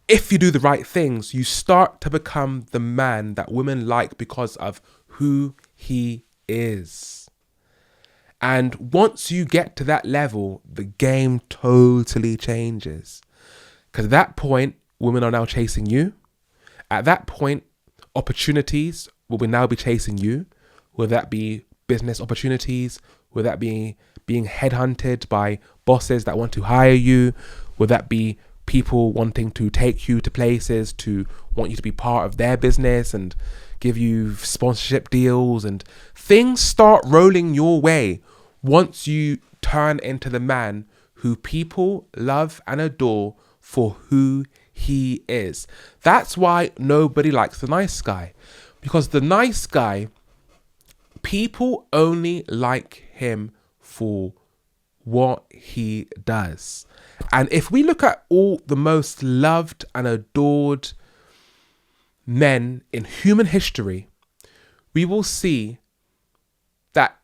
if you do the right things, you start to become the man that women like because of who he is. And once you get to that level, the game totally changes. Because at that point, women are now chasing you. At that point, opportunities will now be chasing you. Whether that be business opportunities, whether that be being headhunted by bosses that want to hire you, whether that be people wanting to take you to places to want you to be part of their business and give you sponsorship deals, and things start rolling your way once you turn into the man who people love and adore for who he is. That's why nobody likes the nice guy, because the nice guy, people only like him for what he does. And if we look at all the most loved and adored men in human history, we will see that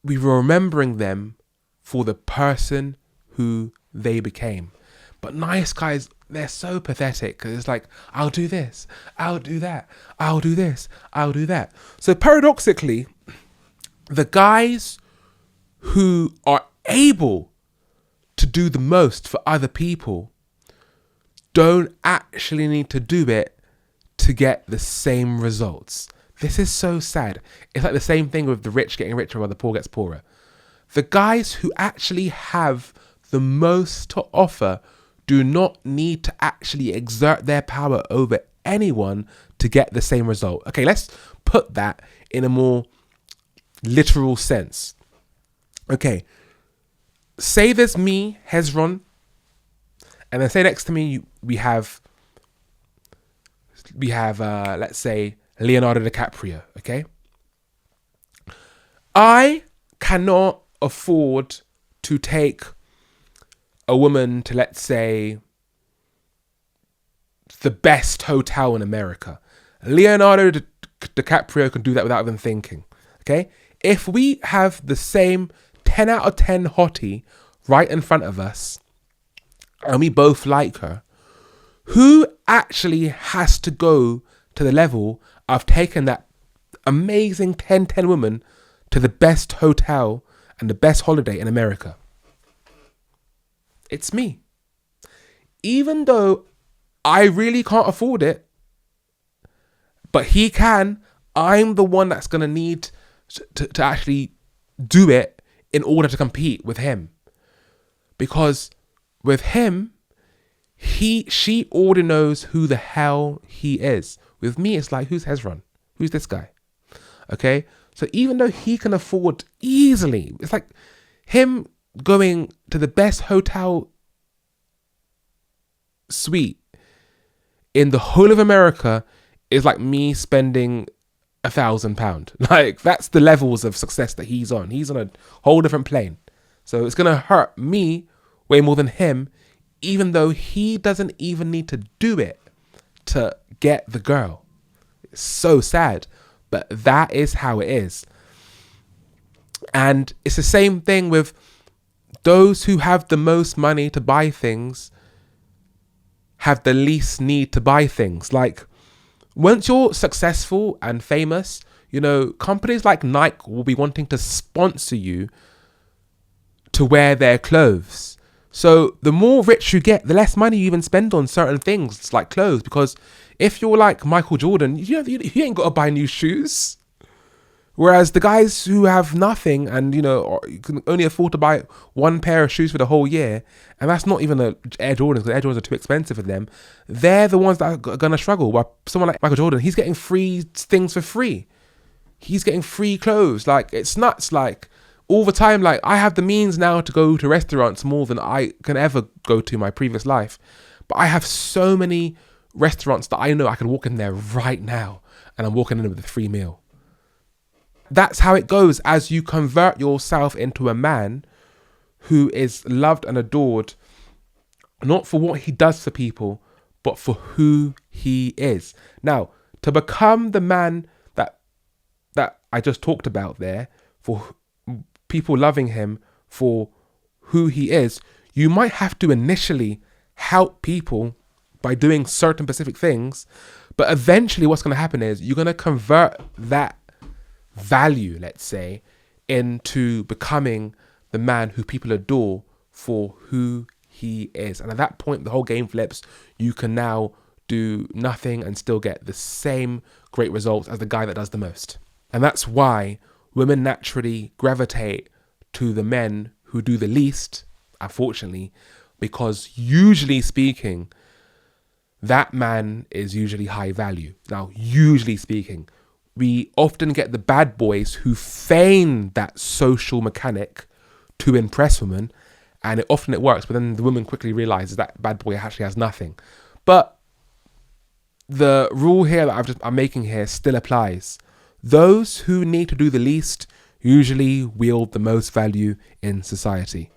we were remembering them for the person who they became. But nice guys, they're so pathetic, because it's like, I'll do this, I'll do that, I'll do this, I'll do that. So paradoxically, the guys who are able to do the most for other people don't actually need to do it to get the same results. This is so sad. It's like the same thing with the rich getting richer while the poor gets poorer. The guys who actually have the most to offer do not need to actually exert their power over anyone to get the same result. Okay, let's put that in a more literal sense. Okay, say there's me, Hezron, and then say next to me we have let's say Leonardo DiCaprio. Okay, I cannot afford to take a woman to, let's say, the best hotel in America. Leonardo DiCaprio can do that without even thinking. Okay, if we have the same 10 out of 10 hottie right in front of us and we both like her, who actually has to go to the level of taking that amazing 10-10 woman to the best hotel and the best holiday in America? It's me. Even though I really can't afford it, but he can, I'm the one that's going to need to actually do it in order to compete with him. Because with him, she already knows who the hell he is. With me, it's like, who's Hezron? Who's this guy? Okay? So even though he can afford easily, it's like him going to the best hotel suite in the whole of America is like me spending £1,000. Like, that's the levels of success that he's on. He's on a whole different plane. So it's going to hurt me way more than him, even though he doesn't even need to do it to get the girl. It's so sad, but that is how it is. And it's the same thing with those who have the most money to buy things have the least need to buy things. Like, once you're successful and famous, you know, companies like Nike will be wanting to sponsor you to wear their clothes. So the more rich you get, the less money you even spend on certain things like clothes. Because if you're like Michael Jordan, you ain't got to buy new shoes. Whereas the guys who have nothing and, you know, can only afford to buy one pair of shoes for the whole year, and that's not even Air Jordans, because Air Jordans are too expensive for them, they're the ones that are going to struggle. While someone like Michael Jordan, he's getting free things for free. He's getting free clothes. Like, it's nuts. Like, all the time, like, I have the means now to go to restaurants more than I can ever go to in my previous life. But I have so many restaurants that I know I can walk in there right now and I'm walking in with a free meal. That's how it goes as you convert yourself into a man who is loved and adored, not for what he does for people, but for who he is. Now, to become the man that I just talked about there, for people loving him for who he is, you might have to initially help people by doing certain specific things. But eventually what's going to happen is you're going to convert that value, let's say, into becoming the man who people adore for who he is. And at that point, the whole game flips. You can now do nothing and still get the same great results as the guy that does the most. And that's why women naturally gravitate to the men who do the least, unfortunately, because usually speaking, that man is usually high value. Now, usually speaking, we often get the bad boys who feign that social mechanic to impress women, and often it works, but then the woman quickly realizes that bad boy actually has nothing. But the rule here that I'm making here still applies. Those who need to do the least usually wield the most value in society.